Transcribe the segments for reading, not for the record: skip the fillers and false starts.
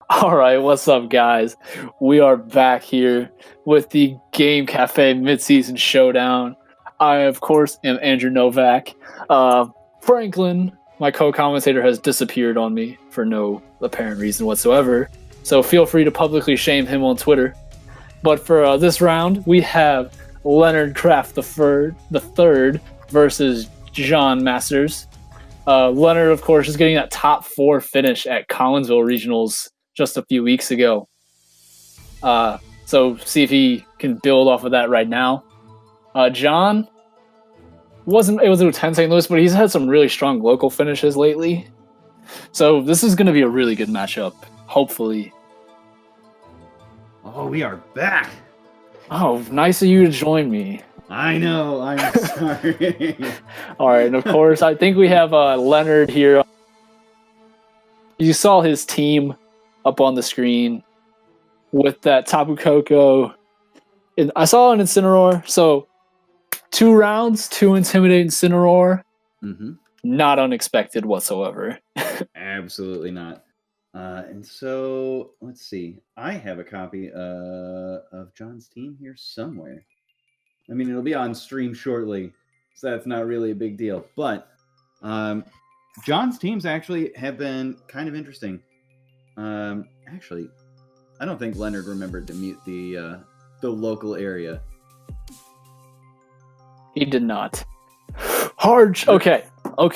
All right, what's up, guys? We are back here with the Game Cafe Midseason Showdown. I, of course, am Andrew Novak. Franklin, my co-commentator, has disappeared on me for no apparent reason whatsoever, so feel free to publicly shame him on Twitter. But for this round, we have Leonard Craft III versus John Masters. Leonard, of course, is getting that top 4 finish at Collinsville Regionals just a few weeks ago. So see if he can build off of that right now. John wasn't able to attend St. Louis, but he's had some really strong local finishes lately. So this is going to be a really good matchup, hopefully. Oh, we are back. Oh, nice of you to join me. I know, I'm sorry. All right, and of course, I think we have Leonard here. You saw his team up on the screen with that Tapu Koko. And I saw an Incineroar, so 2 rounds, 2 Intimidate Incineroar. Mm-hmm. Not unexpected whatsoever. Absolutely not. And so, let's see. I have a copy of John's team here somewhere. I mean, it'll be on stream shortly, so that's not really a big deal. But John's teams actually have been kind of interesting. Actually, I don't think Leonard remembered to mute the local area. He did not. Okay. All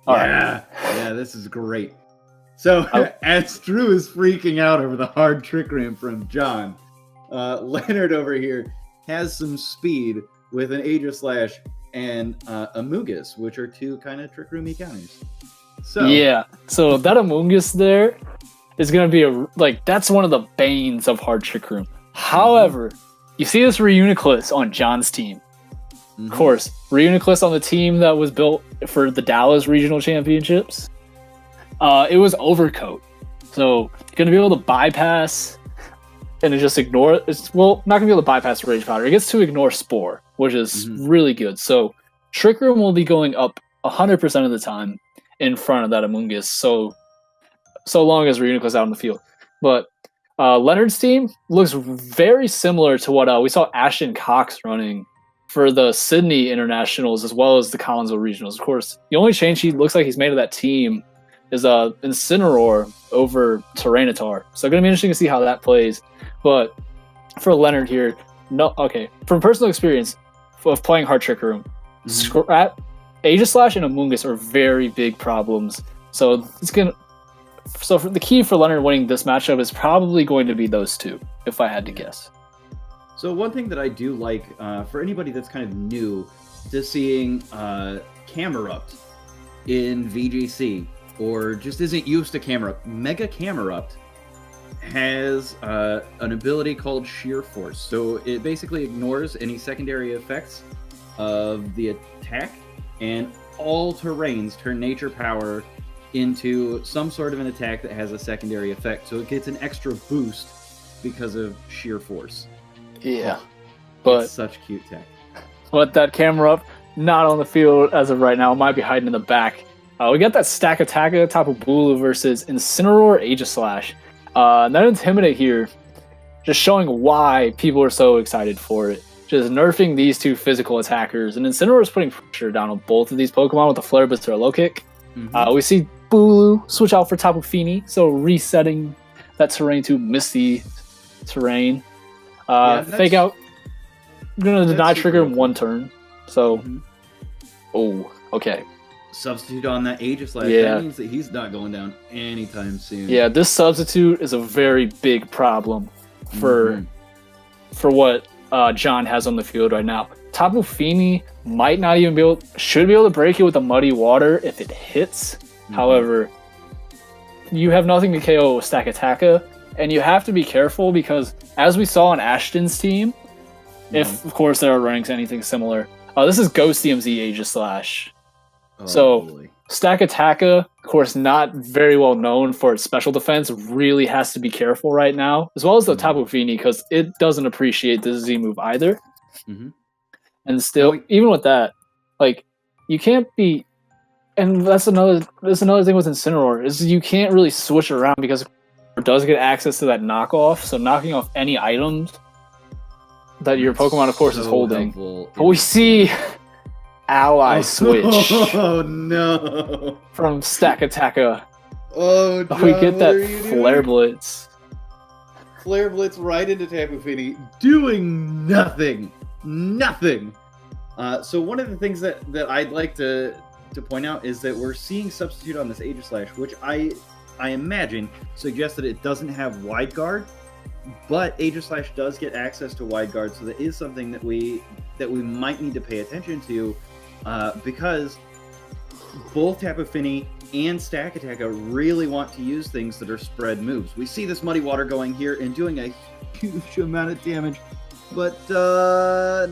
right. Yeah, this is great. So, as Drew is freaking out over the hard Trick Room from John, Leonard over here has some speed with an Aegislash and Amoonguss, which are 2 kind of Trick Roomy counters. So yeah, so that Amoonguss there is going to be that's one of the banes of hard Trick Room. However, you see this Reuniclus on John's team. Of course, Reuniclus on the team that was built for the Dallas Regional Championships. It was Overcoat. So, going to be able to bypass and it just ignore it. Not going to be able to bypass Rage Powder. It gets to ignore Spore, which is really good. So, Trick Room will be going up 100% of the time in front of that Amoonguss. So long as Reuniclus out in the field. But Leonard's team looks very similar to what we saw Ashton Cox running for the Sydney Internationals as well as the Collinsville Regionals. Of course, the only change he looks like he's made of that team is Incineroar over Tyranitar. So going to be interesting to see how that plays. But for Leonard here, from personal experience of playing hard Trick Room, Aegislash and Amoonguss are very big problems. So the key for Leonard winning this matchup is probably going to be those 2, if I had to guess. So one thing that I do like, for anybody that's kind of new to seeing Camerupt in VGC, or just isn't used to Camerupt, Mega Camerupt has an ability called Sheer Force. So it basically ignores any secondary effects of the attack, and all terrains turn nature power into some sort of an attack that has a secondary effect. So it gets an extra boost because of Sheer Force. Yeah, but it's such cute tech. But that Camerupt, not on the field as of right now, might be hiding in the back. We got that Stakataka, Tapu Bulu versus Incineroar, Aegislash. That Intimidate here, just showing why people are so excited for it. Just nerfing these 2 physical attackers. And Incineroar is putting pressure down on both of these Pokemon with a Flare Blitz or a Low Kick. We see Bulu switch out for Tapu Fini, so resetting that terrain to Misty terrain. Fake out. I'm going to deny trigger in 1 turn. So, okay. Substitute on that Aegislash. Yeah. That means that he's not going down anytime soon. Yeah, this substitute is a very big problem for what John has on the field right now. Tapu Fini might not even should be able to break it with the Muddy Water if it hits. However, you have nothing to KO Stakataka, and you have to be careful because, as we saw on Ashton's team, if, of course, they are running anything similar, this is Ghost DMZ Aegislash. Boy. Stakataka, of course, not very well known for its special defense, really has to be careful right now, as well as the Tapu Fini, because it doesn't appreciate the Z move either. And still, even with that, you can't be... And that's another thing with Incineroar, is you can't really switch around because does get access to that knockoff, so knocking off any items that your Pokemon, of course, is holding. But we see Ally Switch. Oh no! From Stakataka. Oh, John, we get that Flare Blitz. Flare Blitz right into Tapu Fini, doing nothing. Nothing. So one of the things that I'd like to point out is that we're seeing Substitute on this Aegislash, which I imagine suggests that it doesn't have Wide Guard, but Aegislash does get access to Wide Guard, so that is something that we might need to pay attention to, because both Tapu Fini and Stakataka really want to use things that are spread moves. We see this Muddy Water going here and doing a huge amount of damage, but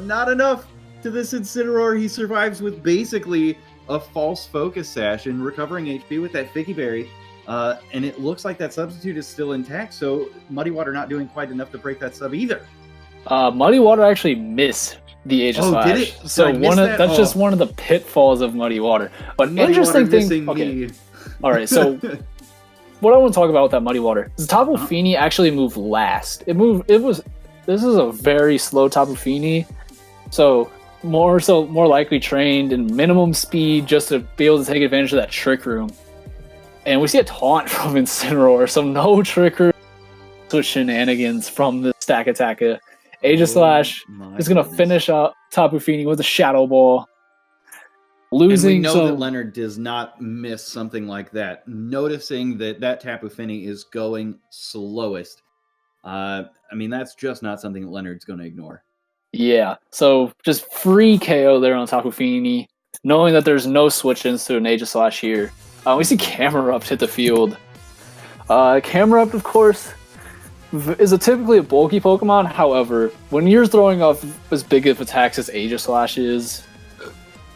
not enough to this Incineroar. He survives with basically a false Focus Sash and recovering HP with that Ficky Berry. And it looks like that Substitute is still intact, so Muddy Water not doing quite enough to break that sub either. Muddy Water actually missed the Aegislash. Oh, did it? So that's just one of the pitfalls of Muddy Water. But Muddy interesting Water thing. Okay. Me. All right. So what I want to talk about with that Muddy Water is Tapu Fini actually moved last. This is a very slow Tapu Fini, so more likely trained in minimum speed just to be able to take advantage of that Trick Room. And we see a taunt from Incineroar, so no Trick Room shenanigans from the Stakataka. Aegislash is going to finish up Tapu Fini with a Shadow Ball. Losing, and we know that Leonard does not miss something like that. Noticing that Tapu Fini is going slowest. That's just not something that Leonard's going to ignore. Yeah, so just free KO there on Tapu Fini, knowing that there's no switch-ins to an Aegislash here. We see Camerupt hit the field. Camerupt, of course, is typically a bulky Pokemon. However, when you're throwing off as big of attacks as Aegislash is,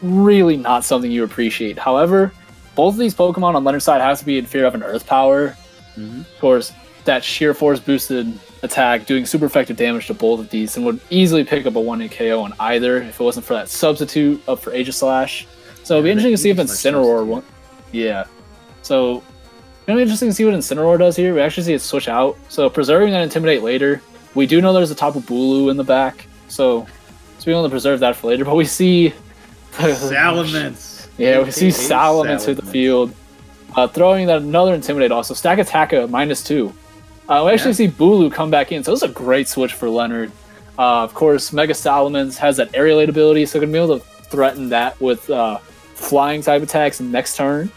really not something you appreciate. However, both of these Pokemon on Leonard's side have to be in fear of an Earth Power. Mm-hmm. Of course, that Sheer Force boosted attack doing super effective damage to both of these and would easily pick up a 1-hit KO on either if it wasn't for that Substitute up for Aegislash. So it'll be interesting to see if Incineroar won. Yeah. So it'll be interesting to see what Incineroar does here. We actually see it switch out. So preserving that Intimidate later. We do know there's a Tapu Bulu in the back. So we want to preserve that for later. But we see Salamence. Yeah, we see Salamence hit the field. Throwing that another Intimidate also. Stakataka -2. We actually see Bulu come back in, so this is a great switch for Leonard. Of course, Mega Salamence has that Aerialate ability, so going to be able to threaten that with flying type attacks next turn.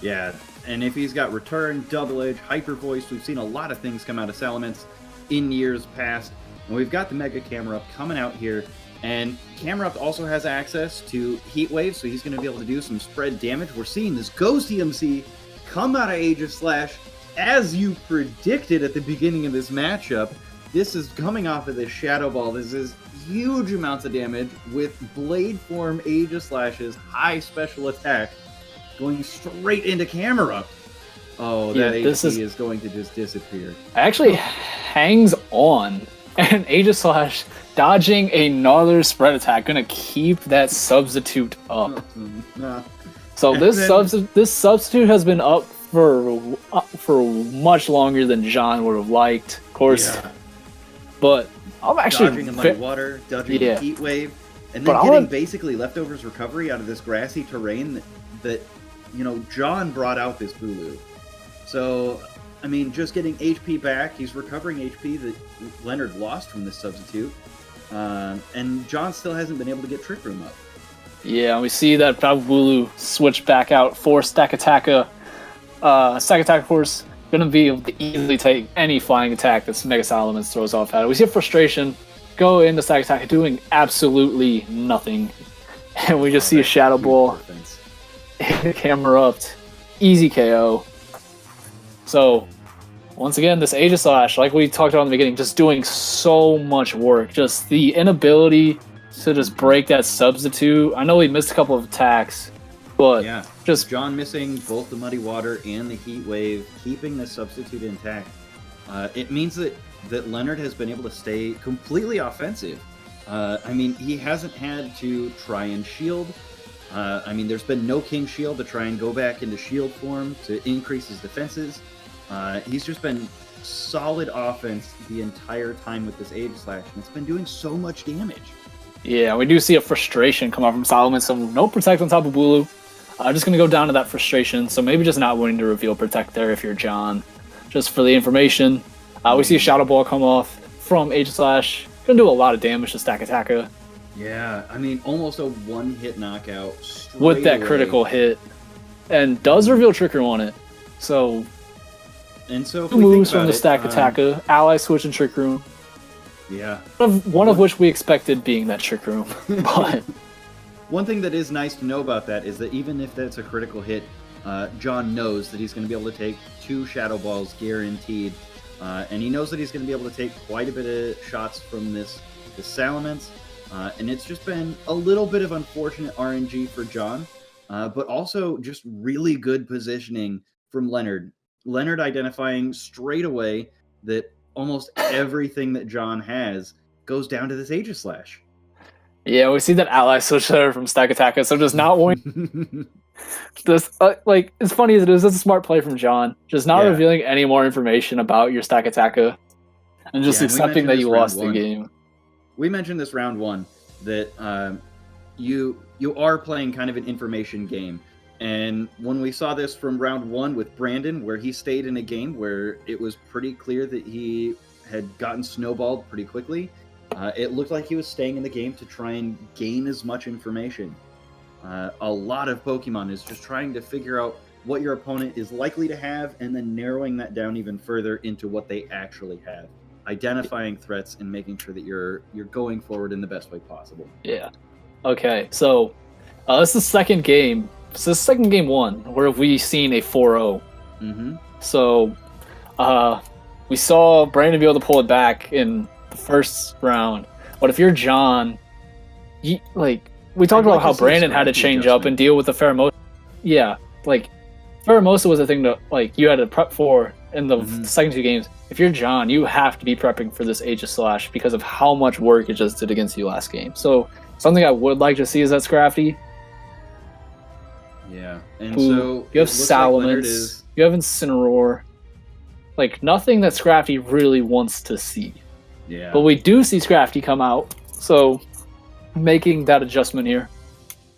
Yeah, and if he's got Return, Double Edge, Hyper Voice, we've seen a lot of things come out of Salamence in years past. And we've got the Mega Camerupt coming out here, and Camerupt also has access to Heat Wave, so he's going to be able to do some spread damage. We're seeing this Ghost EMC come out of Aegislash. As you predicted at the beginning of this matchup, this is coming off of this Shadow Ball. This is huge amounts of damage with Blade Form Aegislash's high special attack going straight into Camerupt. Oh, that HP is going to just disappear. Actually hangs on, and Aegislash dodging another spread attack, gonna keep that Substitute up. So this Substitute has been up for much longer than John would have liked, of course. Yeah. But I'm actually dodging in Muddy Water, dodging in Heat Wave, and then getting basically leftovers recovery out of this grassy terrain that John brought out this Bulu. So just getting HP back, he's recovering HP that Leonard lost from this Substitute, and John still hasn't been able to get Trick Room up. Yeah, we see that Bulu switch back out for Stakataka. Stakataka, of course, going to be able to easily take any flying attack that Mega Salamence throws off at it. We see a Frustration go into Stakataka doing absolutely nothing. And we just see a Shadow Ball. Camerupt. Easy KO. So, once again, this Aegislash, like we talked about in the beginning, just doing so much work. Just the inability to just break that Substitute. I know he missed a couple of attacks. But just John missing both the Muddy Water and the Heat Wave, keeping the Substitute intact. It means that Leonard has been able to stay completely offensive. He hasn't had to try and shield. There's been no King Shield to try and go back into shield form to increase his defenses. He's just been solid offense the entire time with this Aegislash, and it's been doing so much damage. Yeah, we do see a frustration come out from Salamence. So no Protect on top of Bulu. I'm just going to go down to that frustration. So maybe just not wanting to reveal Protect there if you're John. Just for the information. We see a Shadow Ball come off from Aegislash. Going to do a lot of damage to Stakataka. Yeah, I mean, almost a one-hit knockout straight with that away. critical hit. And does reveal Trick Room on it. So, and so if two we moves think from the about Stakataka, Ally Switch and Trick Room. Yeah. One of which we expected being that Trick Room. But one thing that is nice to know about that is that even if that's a critical hit, John knows that he's going to be able to take 2 Shadow Balls guaranteed. And he knows that he's going to be able to take quite a bit of shots from this Salamence. And it's just been a little bit of unfortunate RNG for John, but also just really good positioning from Leonard. Leonard identifying straight away that almost everything that John has goes down to this Aegislash. yeah, we see that Ally Switch there from Stakataka. So just not wanting this, like, as funny as it is, that's a smart play from John. Just not revealing any more information about your Stakataka and just accepting that you lost the game. We mentioned this round 1 that you are playing kind of an information game, and when we saw this from round 1 with Brandon, where he stayed in a game where it was pretty clear that he had gotten snowballed pretty quickly, it looked like he was staying in the game to try and gain as much information. A lot of Pokemon is just trying to figure out what your opponent is likely to have, and then narrowing that down even further into what they actually have. Identifying threats and making sure that you're going forward in the best way possible. Yeah. Okay, so this is the second game. So this is second game 1 where we've seen a 4-0. Mm-hmm. So we saw Brandon be able to pull it back in the first round. But if you're John, we talked about how Brandon had to change up and deal with the Pheromosa. Yeah, like Pheromosa was a thing that you had to prep for in the second 2 games. If you're John, you have to be prepping for this Aegislash because of how much work it just did against you last game. So something I would like to see is that Scrafty. Yeah, and Who, so you have Salamence, you have Incineroar. Like, nothing that Scrafty really wants to see. Yeah. But we do see Scrafty come out, so making that adjustment here.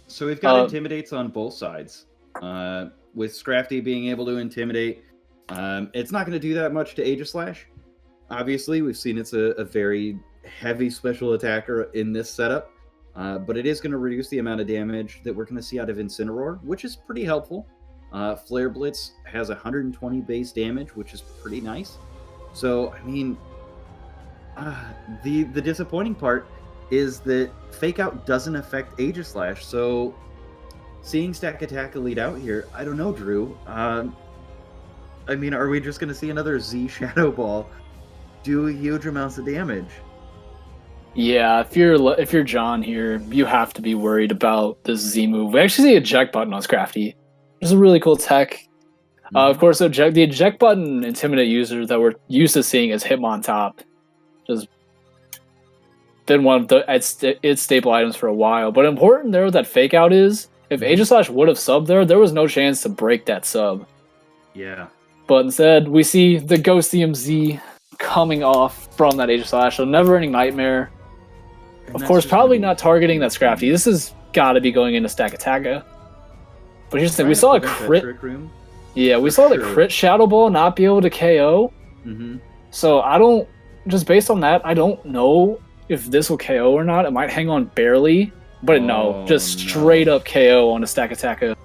So we've got Intimidates on both sides. With Scrafty being able to Intimidate, it's not going to do that much to Aegislash. Obviously, we've seen it's a very heavy special attacker in this setup, but it is going to reduce the amount of damage that we're going to see out of Incineroar, which is pretty helpful. Flare Blitz has 120 base damage, which is pretty nice. So, I mean, the disappointing part is that Fake Out doesn't affect Aegislash, so seeing Stakataka lead out here, I don't know, Drew. I mean, are we just going to see another Z Shadow Ball do huge amounts of damage? Yeah, if you're John here, you have to be worried about this Z move. We actually see a eject button on Scrafty. It's a really cool tech. Of course, the eject button intimidate users that we're used to seeing as Hitmontop just been one of its staple items for a while. But important there that Fake Out is, if Aegislash would have subbed there was no chance to break that sub. Yeah. But instead, we see the Ghost EMZ coming off from that Aegislash, so Never-Ending Nightmare. Of course, probably not targeting that Scrafty. This has got to be going into Stakataka. But here's the thing, we saw a crit. Yeah, we saw the crit Shadow Ball not be able to KO. So I don't, just based on that, I don't know if this will KO or not. It might hang on barely, but straight up KO on a Stakataka.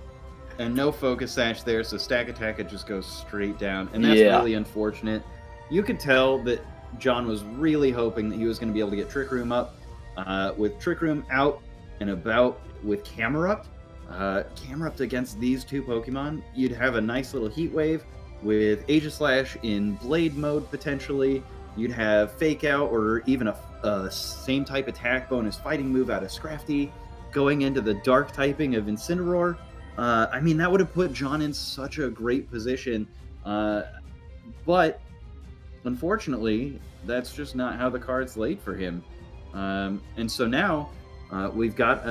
And no Focus Sash there, so Stakataka just goes straight down. And that's really unfortunate. You could tell that John was really hoping that he was going to be able to get Trick Room up. With Trick Room out and about with Camerupt. Camerupt against these 2 Pokemon, you'd have a nice little Heat Wave with Aegislash in Blade mode potentially. You'd have Fake Out or even a same type attack bonus fighting move out of Scrafty going into the Dark typing of Incineroar. I mean, that would have put John in such a great position. But unfortunately, that's just not how the cards laid for him. And so now we've got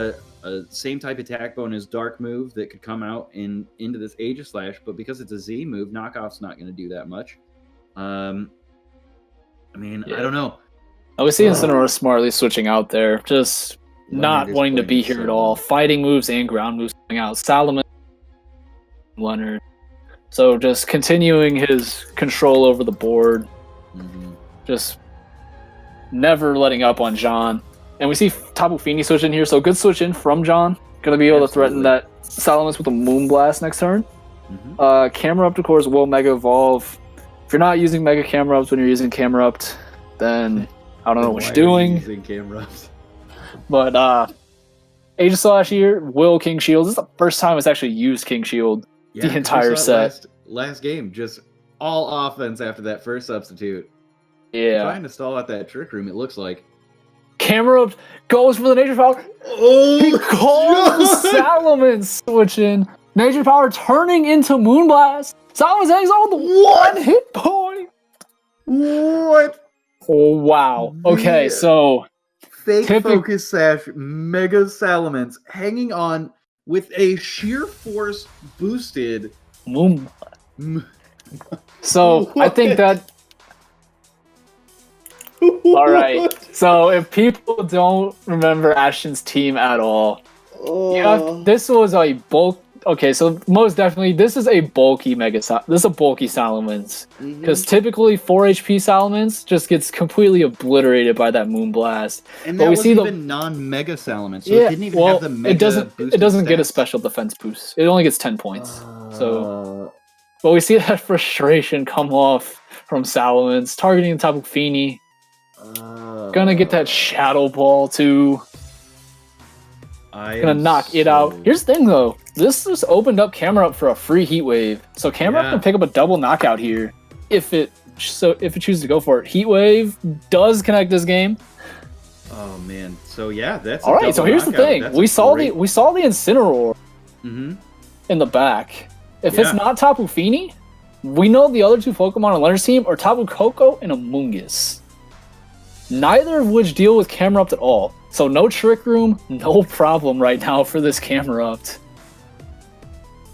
same type attack bonus dark move that could come out into this Aegislash, but because it's a Z move, knockoff's not going to do that much. I don't know. I was seeing Incineroar smartly switching out there, just not wanting to be here at all. Fighting moves and ground moves coming out. Salamence, Leonard. So just continuing his control over the board. Just never letting up on John. And we see Tapu Fini switch in here, so good switch in from John. Gonna be able to threaten that Salamence with a Moonblast next turn. Camerupt, of course, will Mega Evolve. If you're not using Mega Camerupt when you're using Camerupt, then I don't know what you're doing. But Aegislash here will King Shield. This is the first time it's actually used King Shield the entire set. Last game, just all offense after that first substitute. Yeah. Trying to stall out that Trick Room, it looks like. Camerupt goes for the Nature Power. He calls the Salamence switch in. Nature Power turning into Moonblast. Salamence hangs on with one hit point. What? Oh, wow. Okay, so... Fake Focus Sash, Mega Salamence, hanging on with a Sheer Force boosted... Moonblast. So, I think that... Alright, so if people don't remember Ashton's team at all, this was a bulk. Okay, so most definitely, this is a bulky this is a bulky Salamence. Because typically 4 HP Salamence just gets completely obliterated by that Moonblast. And that was even non-Mega Salamence, so it didn't even have the Mega it doesn't get a special defense boost. It only gets 10 points. But we see that frustration come off from Salamence, targeting Tapu Fini. Gonna get that Shadow Ball too. Gonna knock it out. Here's the thing though. This just opened up Camerupt for a free Heat Wave. So Camerupt can pick up a double knockout here if it chooses to go for it. Heat Wave does connect this game. Oh man. So yeah, that's all right. So here's the thing. We saw the Incineroar in the back. If it's not Tapu Fini, we know the other two Pokemon on Leonard's team are Tapu Koko and Amoonguss. Neither of which deal with Camerupt at all. So no Trick Room, no problem right now for this Camerupt.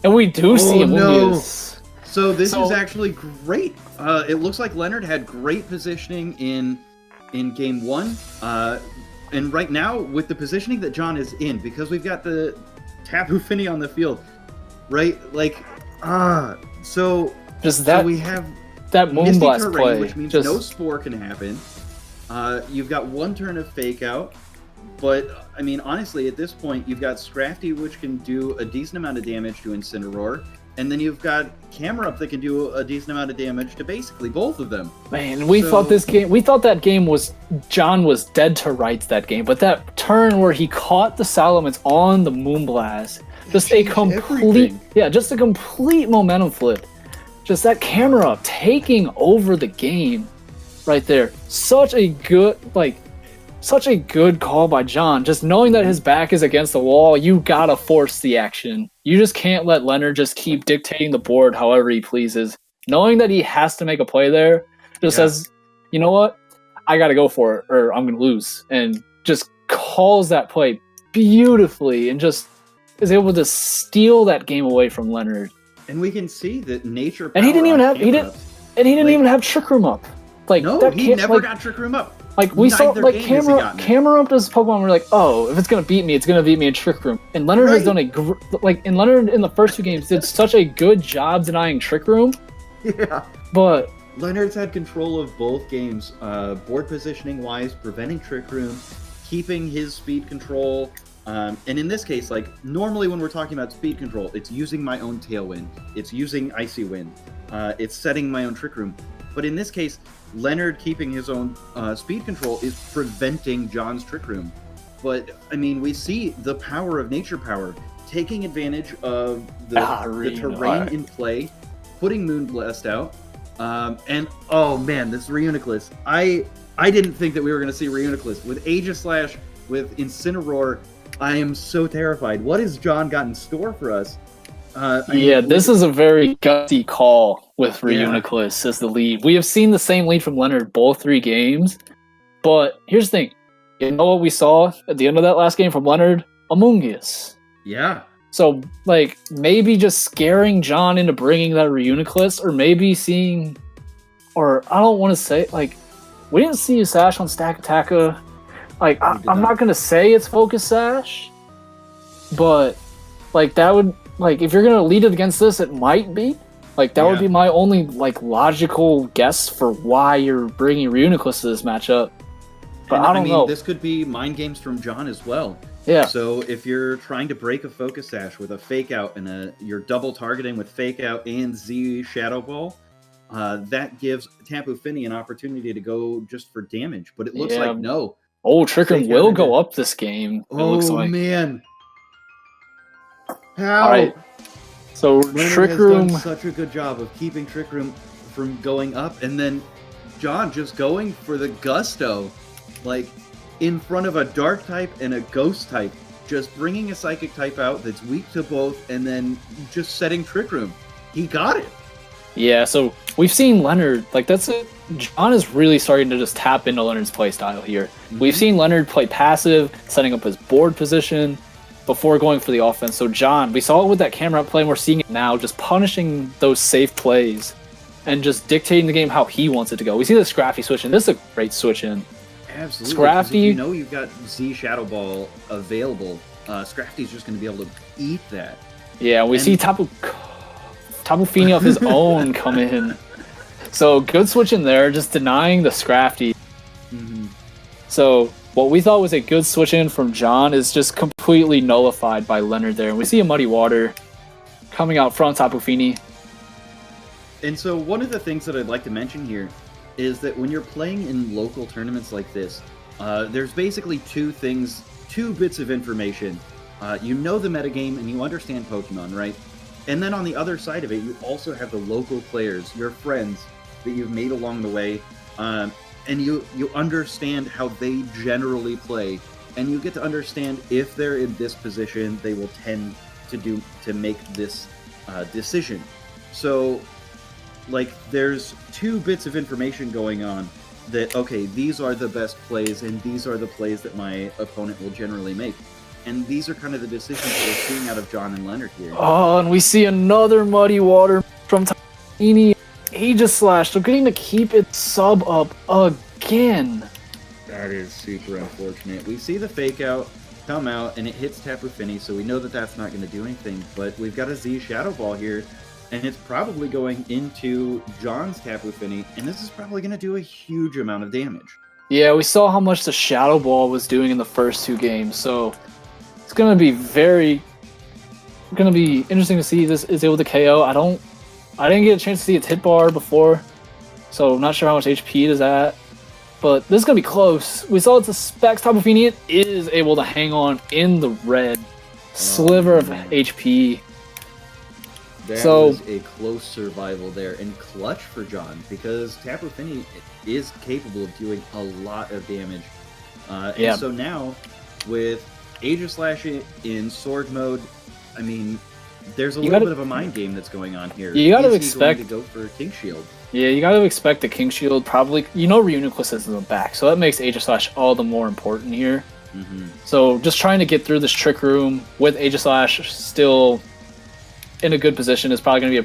And we do see Amoonguss. So this is actually great. It looks like Leonard had great positioning in game 1. And right now, with the positioning that John is in, because we've got the Tapu Fini on the field, right? Like, so we have that Moonblast play, which means no Spore can happen. You've got one turn of Fake Out, but I mean, honestly, at this point, you've got Scrafty, which can do a decent amount of damage to Incineroar, and then you've got Camerupt that can do a decent amount of damage to basically both of them. Man, we thought that game was John was dead to rights that game, but that turn where he caught the Salamence on the Moonblast, just a complete momentum flip. Just that Camerupt taking over the game. Right there, such a good call by John. Just knowing that his back is against the wall, you gotta force the action. You just can't let Leonard just keep dictating the board however he pleases. Knowing that he has to make a play there, just says, you know what, I gotta go for it, or I'm gonna lose, and just calls that play beautifully, and just is able to steal that game away from Leonard. And we can see that nature. And he didn't even have Trick Room up. Like, no, he never got Trick Room up. Like, we saw, like, Camerupt as Pokemon, we're like, oh, if it's gonna beat me, it's gonna beat me in Trick Room. And Leonard has done Leonard in the first 2 games did such a good job denying Trick Room. Yeah. But Leonard's had control of both games, board positioning wise, preventing Trick Room, keeping his speed control. And in this case, like, normally when we're talking about speed control, it's using my own Tailwind, it's using Icy Wind, it's setting my own Trick Room. But in this case, Leonard keeping his own speed control is preventing John's Trick Room. But, I mean, we see the power of Nature Power, taking advantage of the terrain in play, putting Moonblast out, and, oh man, this Reuniclus. I didn't think that we were going to see Reuniclus. With Aegislash, with Incineroar, I am so terrified. What has John got in store for us? This is a very gutsy call with Reuniclus as the lead. We have seen the same lead from Leonard both 3 games, but here's the thing. You know what we saw at the end of that last game from Leonard? Amoonguss. Yeah. So, like, maybe just scaring John into bringing that Reuniclus, or maybe seeing, or I don't want to say, like, we didn't see a Sash on Stakataka. Like, I'm not going to say it's Focus Sash, but, like, that would, like, if you're going to lead it against this, it might be. Like, that would be my only, like, logical guess for why you're bringing Reuniclus to this matchup. But I don't know. This could be mind games from John as well. Yeah. So if you're trying to break a Focus Sash with a Fake Out and you're double targeting with Fake Out and Z Shadow Ball, that gives Tapu Fini an opportunity to go just for damage. But it looks like no. Oh, Trick Room will go up this game. It looks like. Man. How? All right. So Trick Room has done such a good job of keeping Trick Room from going up, and then John just going for the gusto, like in front of a Dark type and a Ghost type, just bringing a Psychic type out that's weak to both, and then just setting Trick Room. He got it. Yeah. So we've seen Leonard, like that's it. John is really starting to just tap into Leonard's play style here. Mm-hmm. We've seen Leonard play passive, setting up his board position before going for the offense. So John, we saw it with that Camerupt play, and we're seeing it now, just punishing those safe plays and just dictating the game how he wants it to go. We see the Scrafty switch in. This is a great switch in. Absolutely. Scrafty, you know you've got Z Shadow Ball available. Scrafty's just going to be able to eat that. Yeah, we see Tapu Fini off his own come in. So good switch in there, just denying the Scrafty. Mm-hmm. So what we thought was a good switch in from John is just completely nullified by Leonard there. And we see a Muddy Water coming out from Tapu Fini. And so one of the things that I'd like to mention here is that when you're playing in local tournaments like this, there's basically two bits of information. You know the metagame and you understand Pokemon, right? And then on the other side of it, you also have the local players, your friends that you've made along the way. And you understand how they generally play, and you get to understand if they're in this position, they will tend to make this decision. So, like, there's two bits of information going on that, okay, these are the best plays, and these are the plays that my opponent will generally make. And these are kind of the decisions that we're seeing out of John and Leonard here. Oh, and we see another Muddy Water from Tiny. Aegislash, they're getting to keep its sub up again. That is super unfortunate. We see the Fake Out come out, and it hits Tapu Fini, so we know that that's not going to do anything. But we've got a Z Shadow Ball here, and it's probably going into John's Tapu Fini, and this is probably going to do a huge amount of damage. Yeah, we saw how much the Shadow Ball was doing in the first two games, so it's going to be interesting to see if this is able to KO. I didn't get a chance to see its hit bar before, so I'm not sure how much HP it is at. But this is going to be close. We saw it's a Specs Tapu Fini. It is able to hang on in the red sliver of HP. That was a close survival there, and clutch for John, because Tapu Fini is capable of doing a lot of damage. And so now, with Aegislash in sword mode, I mean, there's a little bit of a mind game that's going on here. You got to expect to go for King Shield. Yeah, you got to expect the King Shield probably. You know, Reuniclus is in the back, so that makes Aegislash all the more important here. Mm-hmm. So just trying to get through this Trick Room with Aegislash still in a good position is probably going to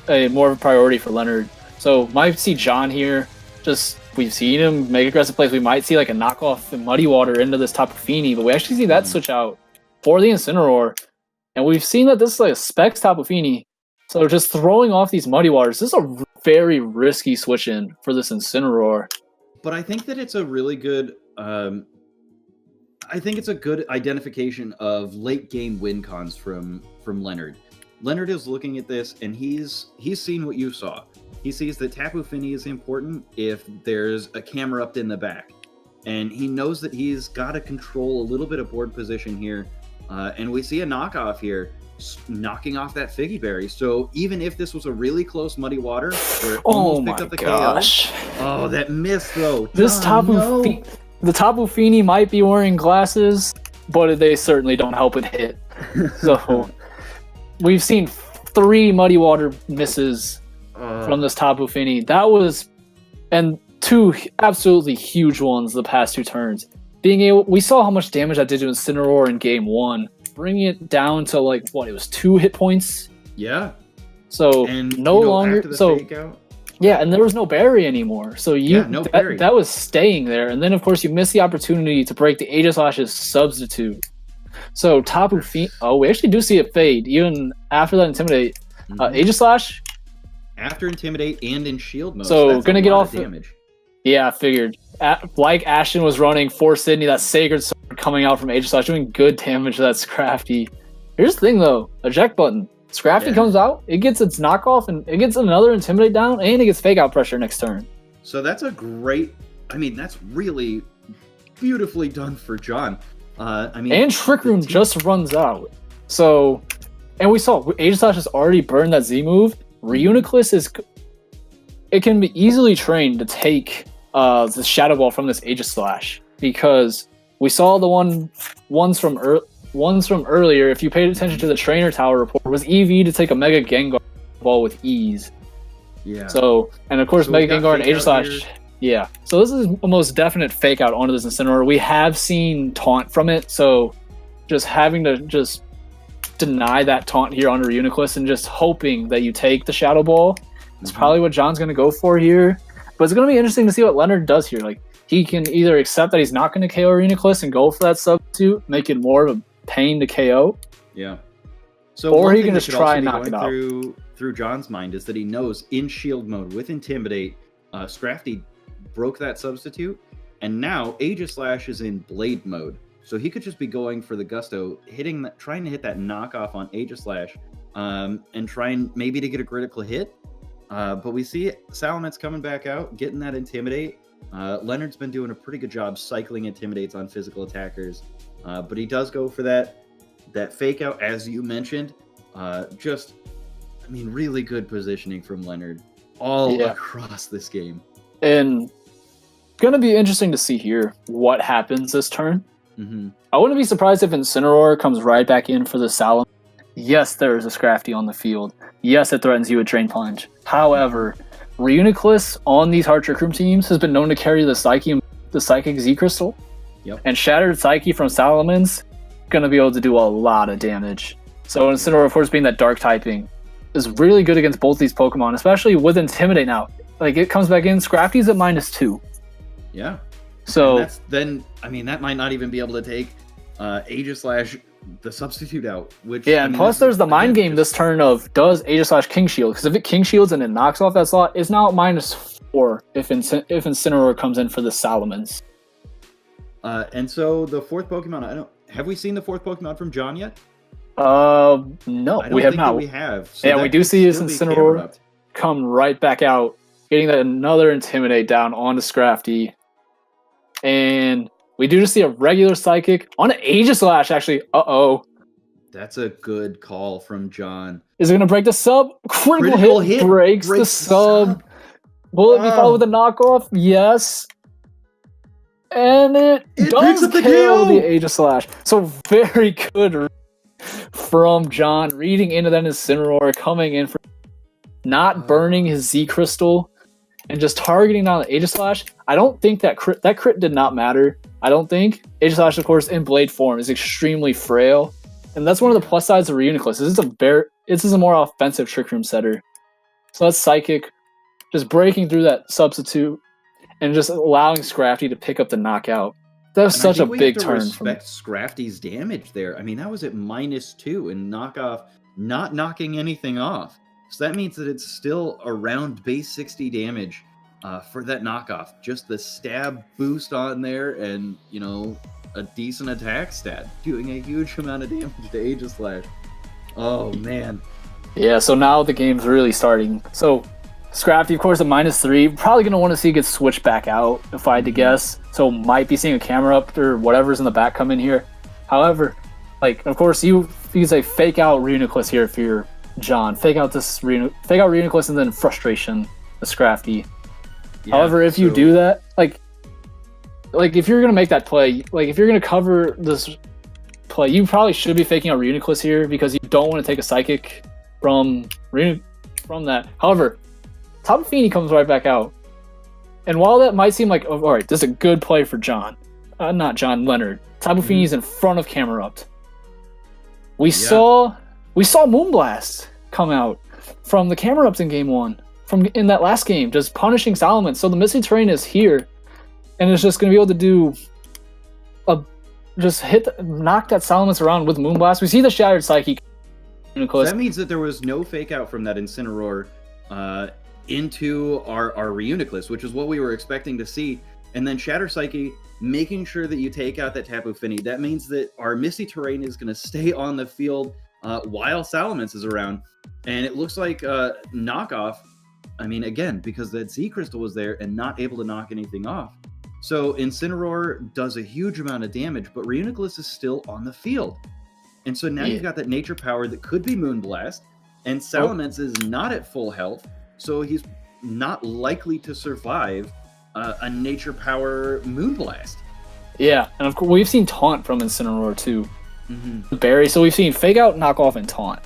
be a more of a priority for Leonard. So might see John here. Just we've seen him make aggressive plays. We might see like a knockoff and Muddy Water into this Tapu Fini, but we actually see that switch out for the Incineroar. And we've seen that this is like a Specs Tapu Fini. So just throwing off these Muddy Waters, this is a very risky switch in for this Incineroar. But I think that it's a really good I think it's a good identification of late game win cons from Leonard. Leonard is looking at this and he's seen what you saw. He sees that Tapu Fini is important if there's a Camerupt in the back. And he knows that he's got to control a little bit of board position here. And we see a knockoff here, knocking off that Figgy Berry. So even if this was a really close Muddy Water, where it almost picked up the KO. Oh, that miss though. This the Tapu Fini might be wearing glasses, but they certainly don't help it hit. So we've seen 3 Muddy Water misses from this Tapu Fini. That was, and 2 absolutely huge ones the past 2 turns. we saw how much damage that did to Incineroar in game 1, bringing it down to like what, it was 2 hit points. Yeah. So And no longer fake out, yeah, and there was no berry anymore. So berry. That was staying there. And then of course you missed the opportunity to break the Aegislash's substitute. So Tapu Fini, we actually do see it fade even after that Intimidate. Aegislash after Intimidate and in shield mode. So gonna get off damage. Yeah, I figured. Like Ashton was running for Sydney, that Sacred Sword coming out from Aegislash, doing good damage to that Scrafty. Here's the thing though, eject button. Scrafty comes out, it gets its knockoff, and it gets another Intimidate down, and it gets Fake Out pressure next turn. So that's a great, that's really beautifully done for John. And Trick Room just runs out. So, and we saw, Aegislash has already burned that Z move. Reuniclus it can be easily trained to take the Shadow Ball from this Aegislash, because we saw the ones from earlier, if you paid attention to the Trainer Tower report, was EV to take a Mega Gengar ball with ease. Yeah. So, and of course, Mega Gengar and Aegislash. Yeah. So this is a most definite fake out onto this Incineroar. We have seen taunt from it, so just having to just deny that taunt here onto Reuniclus and just hoping that you take the Shadow Ball is probably what John's going to go for here. But it's going to be interesting to see what Leonard does here. Like, he can either accept that he's not going to KO Reuniclus and go for that substitute, make it more of a pain to KO. Yeah. So or he can just try and knock it out. Through John's mind is that he knows in shield mode with Intimidate, Scrafty broke that substitute, and now Aegislash is in blade mode. So he could just be going for the Gusto, trying to hit that knockoff on Aegislash, and trying maybe to get a critical hit. But we see Salamence coming back out, getting that Intimidate. Leonard's been doing a pretty good job cycling Intimidates on physical attackers. But he does go for that fake out, as you mentioned. Really good positioning from Leonard all across this game. And gonna be interesting to see here what happens this turn. Mm-hmm. I wouldn't be surprised if Incineroar comes right back in for the Salamence. Yes, there is a Scrafty on the field. Yes, it threatens you with Drain Punch. However, Reuniclus on these hard Trick Room teams has been known to carry the Psychic Z Crystal. Yep. And Shattered Psyche from Salamence going to be able to do a lot of damage. So Incineroar, of course, being that dark typing, is really good against both these Pokemon, especially with Intimidate now. Like, it comes back in, Scrafty's at -2. Yeah. So that might not even be able to take Aegislash, the substitute out. Which and plus there's the mind game this turn of, does Aegislash King Shield? Because if it King Shields and it knocks off that slot, it's now at -4 if Incineroar comes in for the Salamence. And so the fourth Pokemon, have we seen the fourth Pokemon from John yet? No, we have not. We have. So yeah, we do see his Incineroar come right back out, getting that another Intimidate down onto Scrafty. And we do just see a regular Psychic on an Aegislash, actually. Uh-oh. That's a good call from John. Is it going to break the sub? Critical hit breaks the sub. Will it be followed with a knockoff? Yes. And it does kill the Aegislash. So very good from John, reading into that Incineroar, coming in for not burning his Z Crystal and just targeting down the Aegislash. I don't think that crit did not matter. I don't think. Aegislash, of course, in blade form is extremely frail. And that's one of the plus sides of Reuniclus. This is a more offensive Trick Room setter. So that's Psychic, just breaking through that substitute and just allowing Scrafty to pick up the knockout. That was such a big turn. Respect Scrafty's damage there. I mean, that was at -2 and knockoff, not knocking anything off. So that means that it's still around base 60 damage for that knockoff. Just the stab boost on there and, a decent attack stat, doing a huge amount of damage to Aegislash. Oh, man. Yeah, so now the game's really starting. So Scrafty, of course, at -3. Probably going to want to see it get switched back out, if I had to guess. So might be seeing a Camerupt or whatever's in the back come in here. However, of course, you can say fake out Reuniclus here if you're John. Fake out Reuniclus and then frustration the Scrafty. Yeah, however, if you do that, if you're going to make that play, if you're going to cover this play, you probably should be faking out Reuniclus here because you don't want to take a Psychic from that. However, Tapu Fini comes right back out. And while that might seem like, all right, this is a good play for John, Leonard. Tapu Fini's in front of Camerupt. We saw Moonblast come out from the Camerupt in game 1, in that last game, just punishing Salamence. So the Misty Terrain is here, and it's just going to be able to do knock that Salamence around with Moonblast. We see the Shattered Psyche. So that means that there was no fake out from that Incineroar into our Reuniclus, which is what we were expecting to see. And then Shatter Psyche, making sure that you take out that Tapu Fini. That means that our Misty Terrain is going to stay on the field while Salamence is around. And it looks like knockoff, I mean, again, because that Z Crystal was there and not able to knock anything off. So Incineroar does a huge amount of damage, but Reuniclus is still on the field. And so now you've got that nature power that could be Moonblast, and Salamence is not at full health, so he's not likely to survive a nature power Moonblast. Yeah, and of course we've seen Taunt from Incineroar too. Barry, so we've seen Fake Out, Knock Off, and Taunt.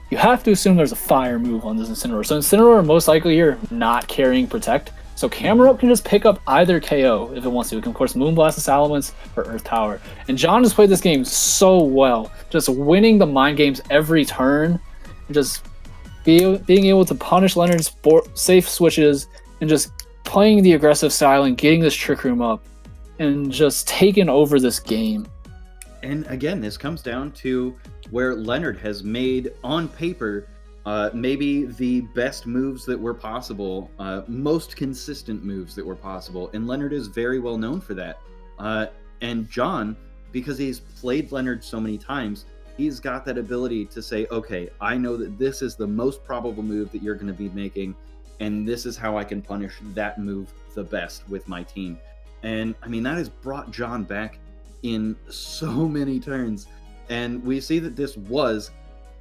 You have to assume there's a fire move on this Incineroar. So Incineroar most likely here not carrying Protect. So Camerupt can just pick up either KO if it wants to. It can, of course, Moonblast the Salamence or Earth Tower. And John has played this game so well, just winning the mind games every turn, just being able to punish Leonard's safe switches, and just playing the aggressive style and getting this Trick Room up, and just taking over this game. And again, this comes down to where Leonard has made, on paper, maybe the best moves that were possible, most consistent moves that were possible, and Leonard is very well known for that. And John, because he's played Leonard so many times, he's got that ability to say, okay, I know that this is the most probable move that you're going to be making, and this is how I can punish that move the best with my team. And I mean, that has brought John back in so many turns, and we see that this was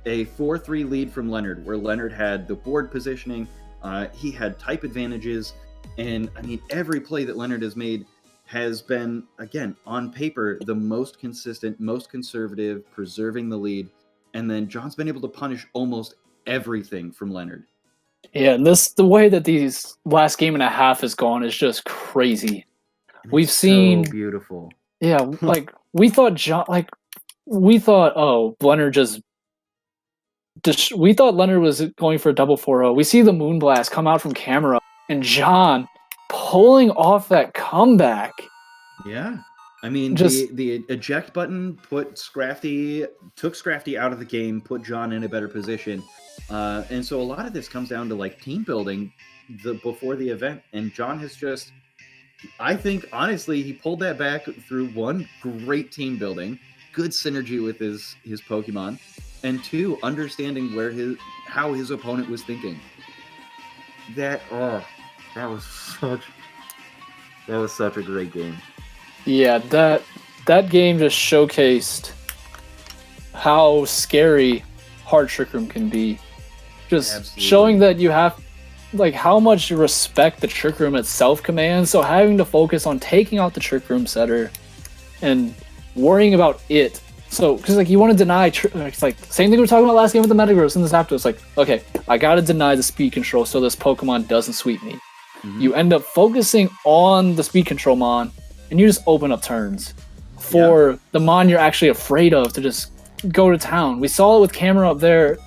a 4-3 lead from Leonard, where Leonard had the board positioning, he had type advantages, and I mean, every play that Leonard has made has been, again, on paper, the most consistent, most conservative, preserving the lead, and then John's been able to punish almost everything from Leonard. Yeah, and the way that these last game and a half has gone is just crazy. We've seen so beautiful. Yeah, like we thought Leonard was going for a double 4-0. We see the Moonblast come out from Camerupt, and John pulling off that comeback. Yeah. I mean, the eject button took Scrafty out of the game, put John in a better position. And so a lot of this comes down to like team building before the event. And John has just, I think, honestly, he pulled that back through one, great team building, good synergy with his Pokemon, and two, understanding how his opponent was thinking. That was such a great game. Yeah, that game just showcased how scary hard Trick Room can be. Just Absolutely. Showing that you have, like, how much respect the Trick Room itself commands. So having to focus on taking out the Trick Room setter and worrying about it. So, because like you want to deny, it's like same thing we were talking about last game with the Metagross in this after. It's like, okay, I gotta deny the speed control so this Pokemon doesn't sweep me. Mm-hmm. You end up focusing on the speed control Mon, and you just open up turns for the Mon you're actually afraid of to just go to town. We saw it with Camera up there.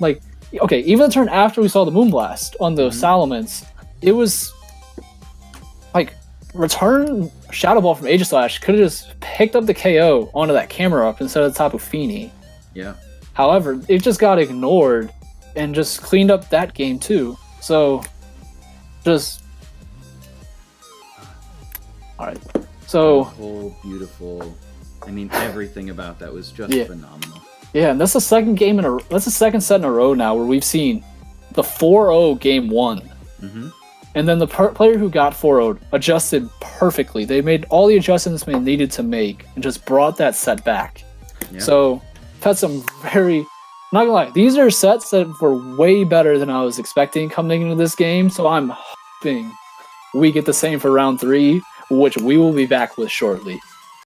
Like, okay, even the turn after we saw the Moonblast on the Salamence, it was like return Shadow Ball from Aegislash could have just picked up the KO onto that Camerupt instead of the Tapu Fini. Yeah. However, it just got ignored and just cleaned up that game too. So, just all right. So beautiful. I mean, everything about that was just phenomenal. Yeah, and that's the second set in a row now where we've seen the 4-0 game 1. Mm-hmm. And then the player who got 4-0'd adjusted perfectly. They made all the adjustments they needed to make and just brought that set back. Yeah. So, had some very... Not gonna lie, these are sets that were way better than I was expecting coming into this game, so I'm hoping we get the same for round 3, which we will be back with shortly.